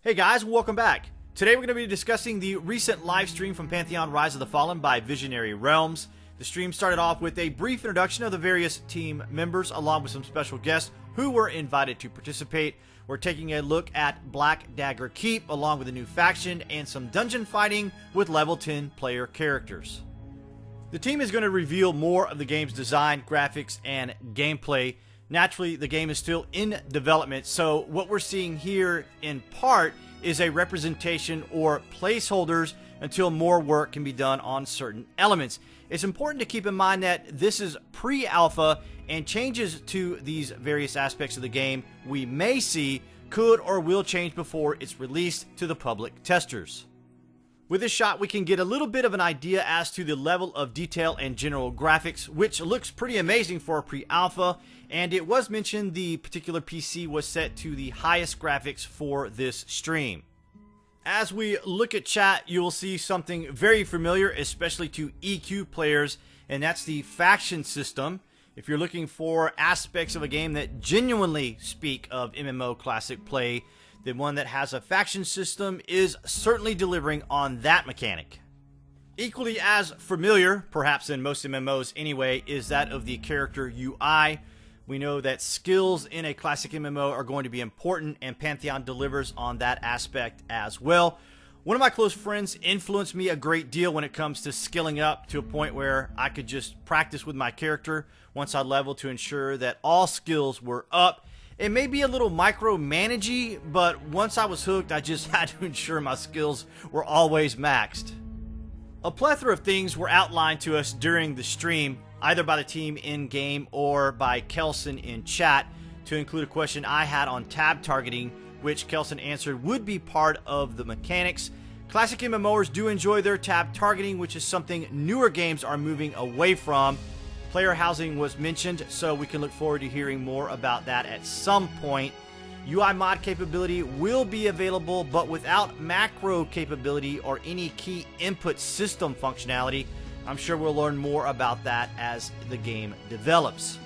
Hey guys, welcome back. Today we're going to be discussing the recent live stream from Pantheon Rise of the Fallen by Visionary Realms. The stream started off with a brief introduction of the various team members along with some special guests who were invited to participate. We're taking a look at Black Dagger Keep along with a new faction and some dungeon fighting with level 10 player characters. The team is going to reveal more of the game's design, graphics, and gameplay. Naturally, the game is still in development, so what we're seeing here in part is a representation or placeholders until more work can be done on certain elements. It's important to keep in mind that this is pre-alpha, and changes to these various aspects of the game we may see could or will change before it's released to the public testers. With this shot, we can get a little bit of an idea as to the level of detail and general graphics, which looks pretty amazing for a pre-alpha, and it was mentioned the particular PC was set to the highest graphics for this stream. As we look at chat, you will see something very familiar, especially to EQ players, and that's the faction system. If you're looking for aspects of a game that genuinely speak of MMO classic play, the one that has a faction system is certainly delivering on that mechanic. Equally as familiar, perhaps in most MMOs anyway, is that of the character UI. We know that skills in a classic MMO are going to be important, and Pantheon delivers on that aspect as well. One of my close friends influenced me a great deal when it comes to skilling up to a point where I could just practice with my character once I leveled to ensure that all skills were up. It may be a little micromanagey, but once I was hooked, I just had to ensure my skills were always maxed. A plethora of things were outlined to us during the stream, either by the team in-game or by Kelson in chat, to include a question I had on tab targeting, which Kelson answered would be part of the mechanics. Classic MMOers do enjoy their tab targeting, which is something newer games are moving away from. Player housing was mentioned, so we can look forward to hearing more about that at some point. UI mod capability will be available, but without macro capability or any key input system functionality. I'm sure we'll learn more about that as the game develops.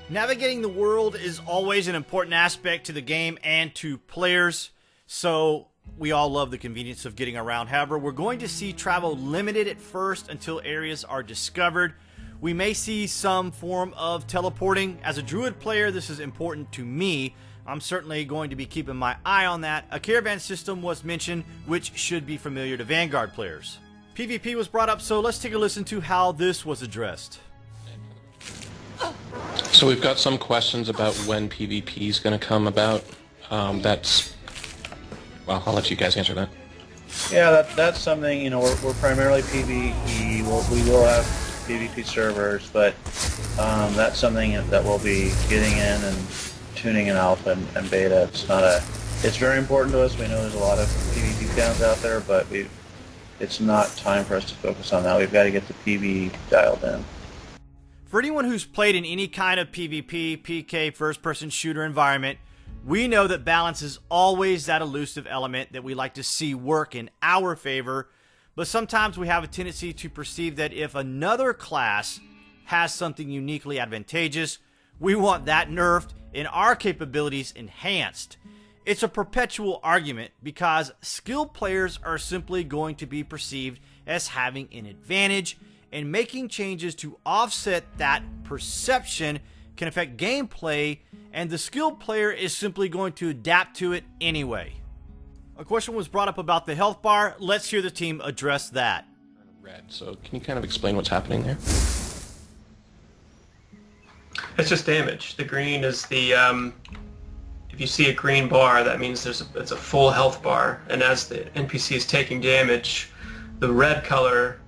Navigating the world is always an important aspect to the game and to players, so we all love the convenience of getting around. However, we're going to see travel limited at first until areas are discovered. We may see some form of teleporting. As a druid player, this is important to me. I'm certainly going to be keeping my eye on that. A caravan system was mentioned, which should be familiar to Vanguard players. PvP was brought up, so let's take a listen to how this was addressed. So we've got some questions about when PvP is going to come about. Well, I'll let you guys answer that. Yeah, that's something, you know, we're primarily PvE. We will have PvP servers, but that's something that we'll be getting in and tuning in alpha and beta. It's very important to us. We know there's a lot of PvP fans out there, but it's not time for us to focus on that. We've got to get the PvE dialed in. For anyone who's played in any kind of PvP, PK, first-person shooter environment, we know that balance is always that elusive element that we like to see work in our favor. But sometimes we have a tendency to perceive that if another class has something uniquely advantageous, we want that nerfed and our capabilities enhanced. It's a perpetual argument because skilled players are simply going to be perceived as having an advantage, and making changes to offset that perception can affect gameplay, and the skilled player is simply going to adapt to it anyway. A question was brought up about the health bar. Let's hear the team address that. Red, so can you kind of explain what's happening there? It's just damage. The green is the, if you see a green bar, that means it's a full health bar, and as the NPC is taking damage, the red color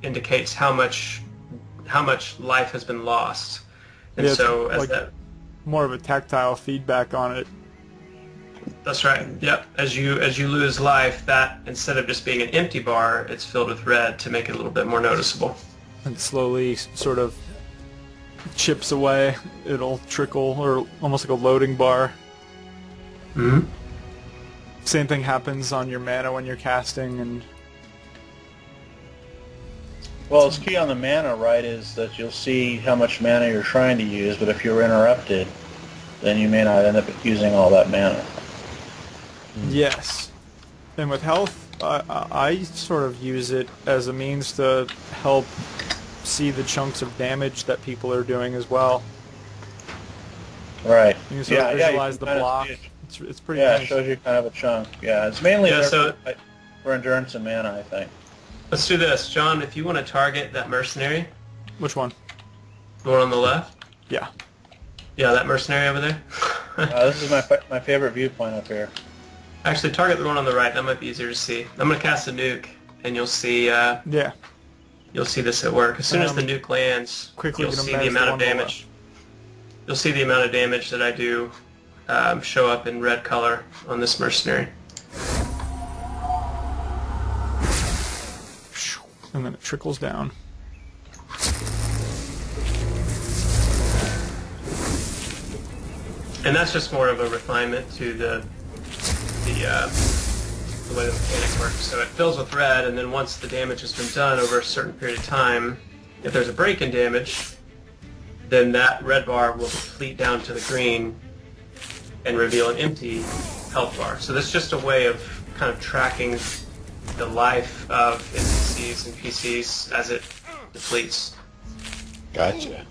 indicates how much life has been lost. And yeah, so as like that... more of a tactile feedback on it. That's right. Yep. As you lose life, that instead of just being an empty bar, it's filled with red to make it a little bit more noticeable. And slowly sort of chips away. It'll trickle, or almost like a loading bar. Mm-hmm. Same thing happens on your mana when you're casting, and Well, it's key on the mana, right, is that you'll see how much mana you're trying to use, but if you're interrupted, then you may not end up using all that mana. yes. And with health, I sort of use it as a means to help see the chunks of damage that people are doing as well. Right. You can sort of visualize the block. It's pretty nice. Yeah, it shows you kind of a chunk. Yeah, it's mainly for endurance and mana, I think. Let's do this. John, if you want to target that mercenary. Which one? The one on the left? Yeah. Yeah, that mercenary over there. This is my favorite viewpoint up here. Actually, target the one on the right. That might be easier to see. I'm going to cast a nuke, and you'll see... yeah. You'll see this at work. As soon as the nuke lands, you'll see the amount of damage. You'll see the amount of damage that I do show up in red color on this mercenary. And then it trickles down. And that's just more of a refinement to the way the mechanic works. So it fills with red, and then once the damage has been done over a certain period of time, if there's a break in damage, then that red bar will deplete down to the green and reveal an empty health bar. So this is just a way of kind of tracking the life of NPCs and PCs as it depletes. Gotcha.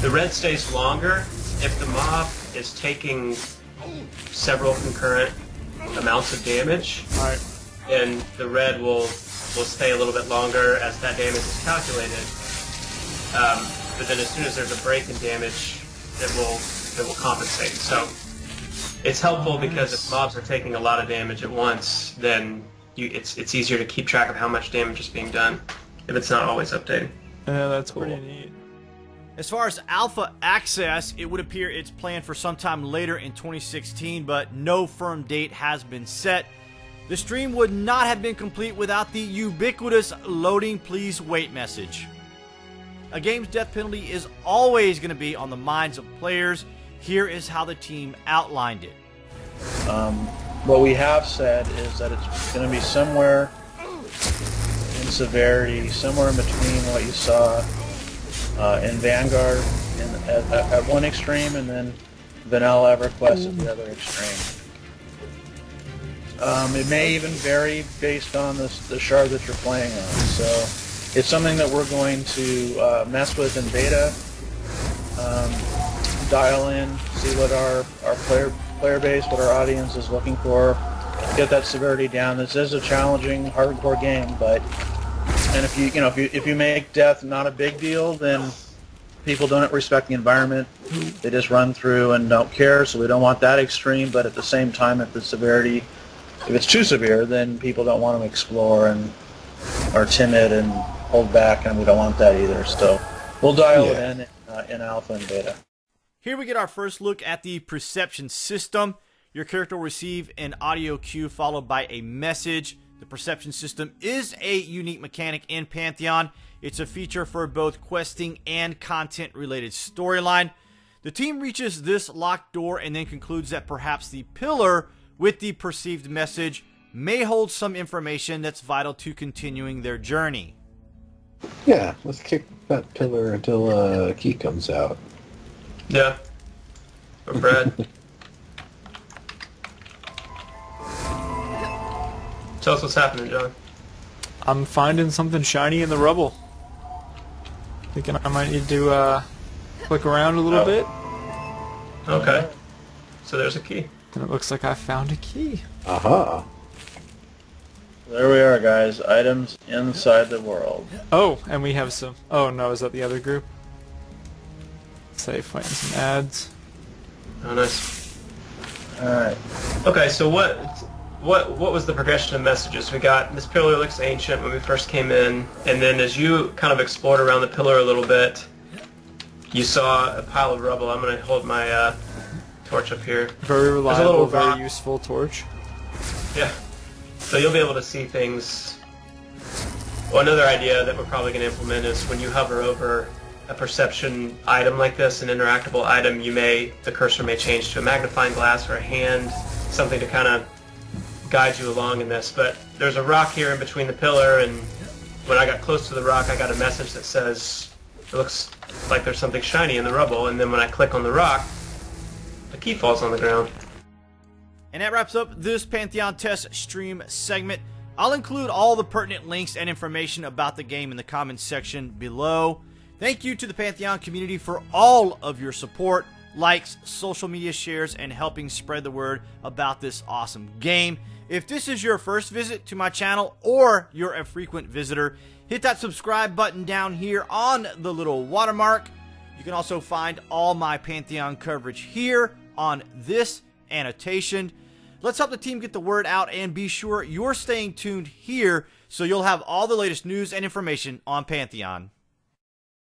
The red stays longer if the mob is taking several concurrent amounts of damage. Alright. And the red will stay a little bit longer as that damage is calculated. But then as soon as there's a break in damage, it will compensate. So it's helpful because if mobs are taking a lot of damage at once, then it's easier to keep track of how much damage is being done if it's not always updating. Yeah, that's pretty neat. As far as alpha access, it would appear it's planned for sometime later in 2016, but no firm date has been set. The stream would not have been complete without the ubiquitous loading please wait message. A game's death penalty is always going to be on the minds of players. Here is how the team outlined it. What we have said is that it's going to be somewhere in severity, somewhere in between what you saw in Vanguard at one extreme, and then Vanilla EverQuest at the other extreme. It may even vary based on the shard that you're playing on. So it's something that we're going to mess with in beta, dial in, see what our player base, what our audience is looking for, get that severity down. This is a challenging, hardcore game, but if you make death not a big deal, then people don't respect the environment. They just run through and don't care. So we don't want that extreme. But at the same time, if it's too severe, then people don't want to explore and are timid and hold back, and we don't want that either. So we'll dial it in alpha and beta. Here we get our first look at the perception system. Your character will receive an audio cue followed by a message. The perception system is a unique mechanic in Pantheon. It's a feature for both questing and content-related storyline. The team reaches this locked door and then concludes that perhaps the pillar with the perceived message may hold some information that's vital to continuing their journey. Yeah, let's kick that pillar until a key comes out. Yeah. Or Brad. Tell us what's happening, John. I'm finding something shiny in the rubble. Thinking I might need to click around a little bit. Okay. So there's a key. And it looks like I found a key. Aha. There we are, guys. Items inside the world. Oh, and we have some... Oh, no, is that the other group? Say, fighting some ads. Oh, nice. Alright. Okay, so what was the progression of messages? We got, this pillar looks ancient when we first came in, and then as you kind of explored around the pillar a little bit, you saw a pile of rubble. I'm going to hold my torch up here. Very reliable, very rock. useful torch. Yeah. So you'll be able to see things. Well, another idea that we're probably going to implement is when you hover over a perception item like this, an interactable item, the cursor may change to a magnifying glass or a hand, something to kind of guide you along in this. But there's a rock here in between the pillar, and when I got close to the rock, I got a message that says, it looks like there's something shiny in the rubble, and then when I click on the rock, a key falls on the ground. And that wraps up this Pantheon test stream segment. I'll include all the pertinent links and information about the game in the comments section below. Thank you to the Pantheon community for all of your support, likes, social media shares, and helping spread the word about this awesome game. If this is your first visit to my channel or you're a frequent visitor, hit that subscribe button down here on the little watermark. You can also find all my Pantheon coverage here on this annotation. Let's help the team get the word out, and be sure you're staying tuned here so you'll have all the latest news and information on Pantheon.